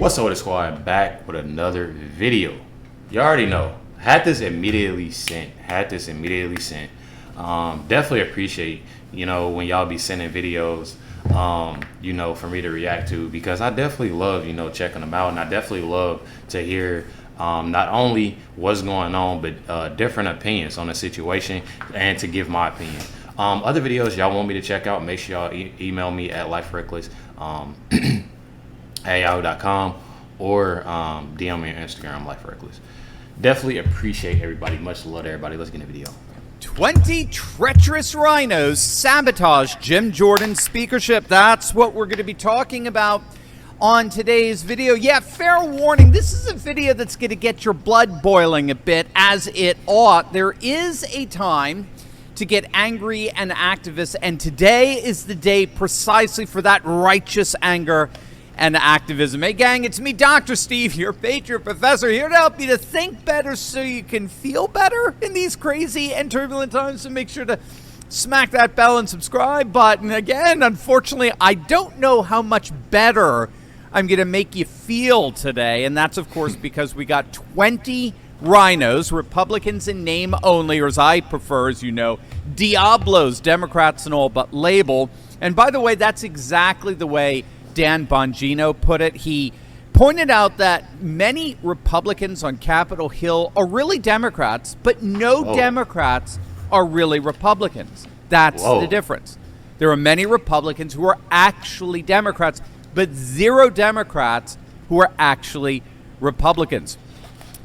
What's up with the squad? Back with another video. You already know. Had this immediately sent. Definitely appreciate, when y'all be sending videos, for me to react to, because I definitely love, checking them out, and I definitely love to hear not only what's going on, but different opinions on the situation, and to give my opinion. Other videos y'all want me to check out, make sure y'all email me at LifeWithRecklezz at yahoo.com or DM me on Instagram, LifeWithRecklezz. Definitely appreciate everybody. Much love to everybody. Let's get in the video. 20 treacherous RINOs sabotage Jim Jordan's speakership. That's what we're going to be talking about on today's video. Yeah, fair warning, this is a video that's going to get your blood boiling a bit, as it ought. There is a time to get angry and activist, and today is the day precisely for that righteous anger and activism. Hey gang, it's me, Dr. Steve, your Patriot Professor, here to help you to think better so you can feel better in these crazy and turbulent times. So make sure to smack that bell and subscribe button. Again, unfortunately, I don't know how much better I'm going to make you feel today, and that's, of course, because we got 20 RINOs, Republicans in name only, or as I prefer, as you know, Diablos, Democrats and all but label. And by the way, that's exactly the way Dan Bongino put it. He pointed out that many Republicans on Capitol Hill are really Democrats, but no Democrats are really Republicans. That's the difference. There are many Republicans who are actually Democrats, but zero Democrats who are actually Republicans.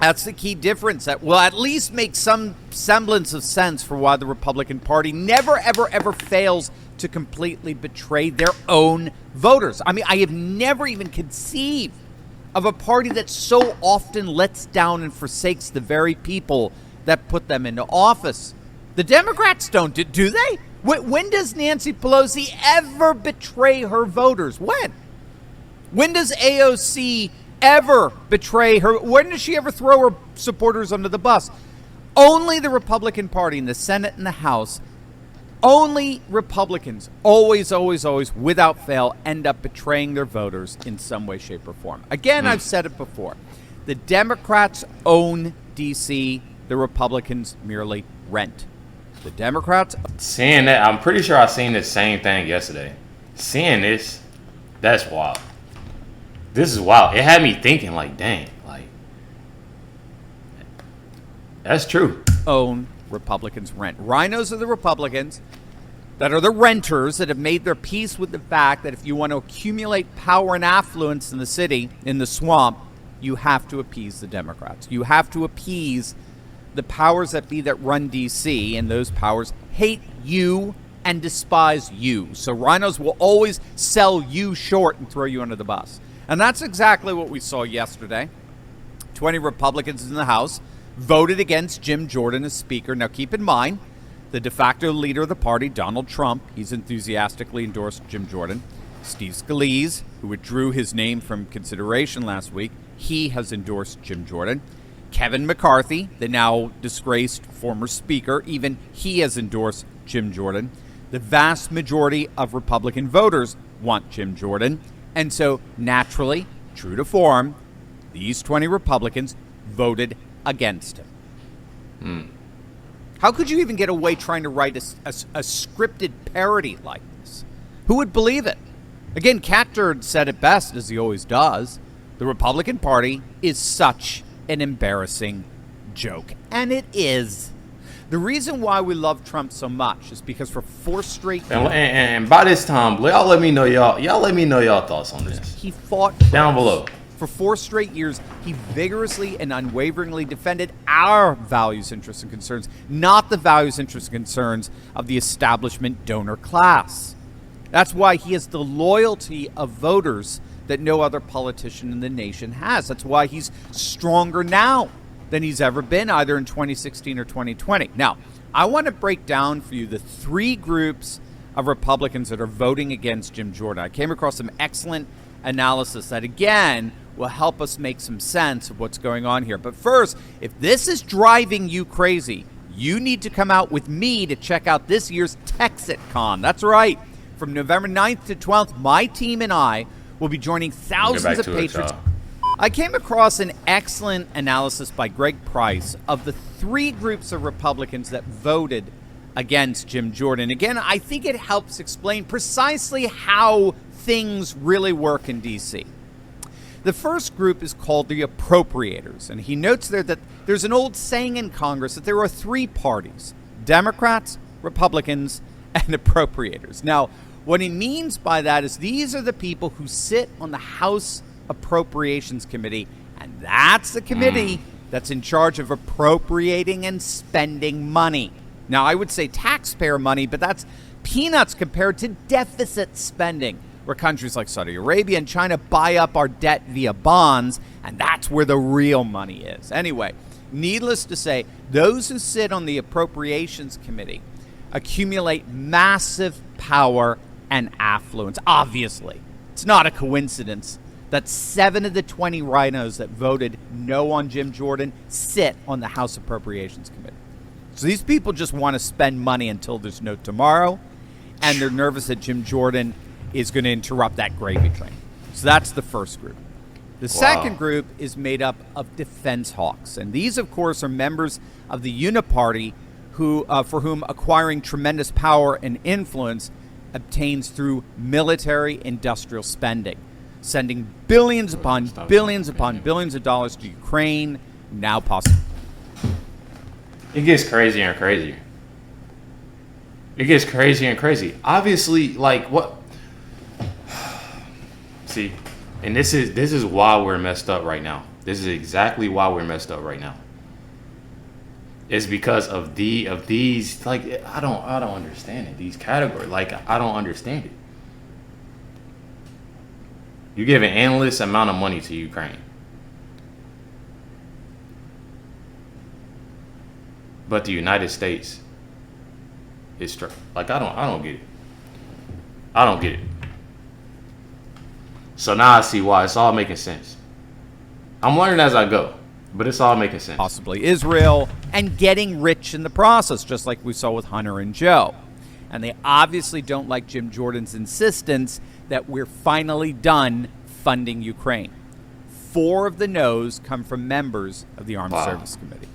That's the key difference that will at least make some semblance of sense for why the Republican Party never, ever, ever fails to completely betray their own voters. I mean, I have never even conceived of a party that so often lets down and forsakes the very people that put them into office. The Democrats don't, do they? When does Nancy Pelosi ever betray her voters? When does AOC ever betray her? When does she ever throw her supporters under the bus? Only the Republican Party in the Senate and the House, only Republicans always, without fail, end up betraying their voters in some way, shape, or form. Again, I've said it before. The Democrats own D.C., the Republicans merely rent. The Democrats... Seeing that, I'm pretty sure I seen the same thing yesterday. Seeing this, that's wild. This is wild. It had me thinking, like, dang, like, that's true. Own, Republicans rent. RINOs are the Republicans that are the renters that have made their peace with the fact that if you want to accumulate power and affluence in the city, in the swamp, you have to appease the Democrats. You have to appease the powers that be that run D.C., and those powers hate you and despise you. So RINOs will always sell you short and throw you under the bus. And that's exactly what we saw yesterday. 20 Republicans in the House voted against Jim Jordan as Speaker. Now, keep in mind, the de facto leader of the party, Donald Trump, he's enthusiastically endorsed Jim Jordan. Steve Scalise, who withdrew his name from consideration last week, he has endorsed Jim Jordan. Kevin McCarthy, the now disgraced former Speaker, even he has endorsed Jim Jordan. The vast majority of Republican voters want Jim Jordan. And so, naturally, true to form, these 20 Republicans voted against him. How could you even get away trying to write a scripted parody like this? Who would believe it? Again, Catturd said it best, as he always does. The Republican Party is such an embarrassing joke. And it is. The reason why we love Trump so much is because for 4 straight years... And by this time, y'all let me know y'all thoughts on this. He fought down below. For 4 straight years, he vigorously and unwaveringly defended our values, interests, and concerns, not the values, interests, and concerns of the establishment donor class. That's why he has the loyalty of voters that no other politician in the nation has. That's why he's stronger now than he's ever been, either in 2016 or 2020. Now, I want to break down for you the 3 groups of Republicans that are voting against Jim Jordan. I came across some excellent analysis that, again, will help us make some sense of what's going on here. But first, if this driving you crazy, you need to come out with me to check out this year's TexitCon. That's right. From November 9th to 12th, my team and I will be joining thousands of patriots. I came across an excellent analysis by Greg Price of the 3 groups of Republicans that voted against Jim Jordan. Again, I think it helps explain precisely how things really work in D.C. The first group is called the Appropriators, and he notes there that there's an old saying in Congress that there are 3 parties: Democrats, Republicans, and Appropriators. Now, what he means by that is these are the people who sit on the House Appropriations Committee, and that's the committee that's in charge of appropriating and spending money. Now, I would say taxpayer money, but that's peanuts compared to deficit spending, where countries like Saudi Arabia and China buy up our debt via bonds, and that's where the real money is. Anyway, needless to say, those who sit on the Appropriations Committee accumulate massive power and affluence. Obviously, it's not a coincidence that 7 of the 20 RINOs that voted no on Jim Jordan sit on the House Appropriations Committee. So these people just want to spend money until there's no tomorrow, and they're nervous that Jim Jordan is going to interrupt that gravy train. So that's the first group. The second group is made up of defense hawks, and these, of course, are members of the Uniparty who, for whom acquiring tremendous power and influence obtains through military-industrial spending, sending billions upon billions upon billions of dollars to Ukraine, now possible. It gets crazier and crazier. It gets crazier and crazy. Obviously, like what? See, and this is why we're messed up right now. This is exactly why we're messed up right now. It's because of these. Like I don't understand it. These categories. Like I don't understand it. You give an endless amount of money to Ukraine. But the United States is like I don't get it. I don't get it. So now I see why it's all making sense. I'm learning as I go, but it's all making sense. Possibly Israel and getting rich in the process, just like we saw with Hunter and Joe. And they obviously don't like Jim Jordan's insistence that we're finally done funding Ukraine. 4 of the no's come from members of the Armed Service Committee.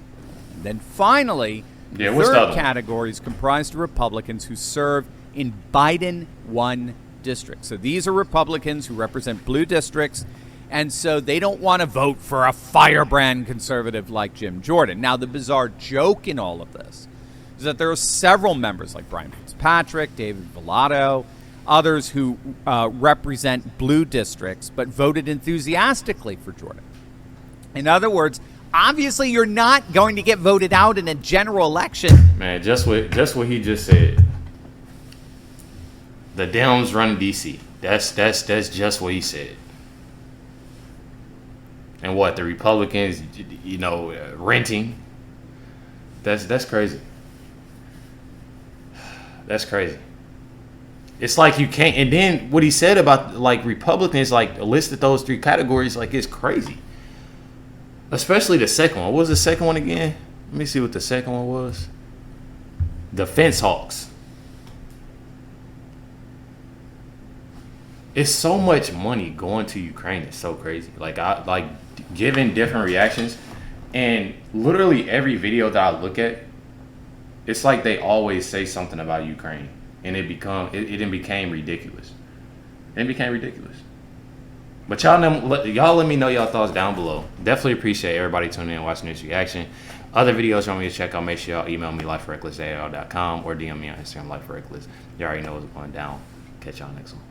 And then finally, the third category is comprised of Republicans who serve in Biden-won districts. So these are Republicans who represent blue districts, and so they don't want to vote for a firebrand conservative like Jim Jordan. Now, the bizarre joke in all of this is that there are several members like Brian Fitzpatrick, David Villado, others who represent blue districts but voted enthusiastically for Jordan. In other words, obviously you're not going to get voted out in a general election. Man, just what he just said. The Dems run DC. That's just what he said. And what the Republicans, renting. That's crazy. That's crazy. It's like you can't. And then what he said about like Republicans, like listed those 3 categories, like it's crazy. Especially the second one. What was the second one again? Let me see what the second one was. Defense hawks. It's so much money going to Ukraine. It's so crazy. Like I giving different reactions, and literally every video that I look at, it's like they always say something about Ukraine, and it became ridiculous. It became ridiculous. But y'all let me know y'all thoughts down below. Definitely appreciate everybody tuning in and watching this reaction. Other videos you want me to check out, make sure y'all email me LifeWithRecklezz@AOL.com or DM me on Instagram LifeWithRecklezz. You already know what's going down. Catch y'all next one.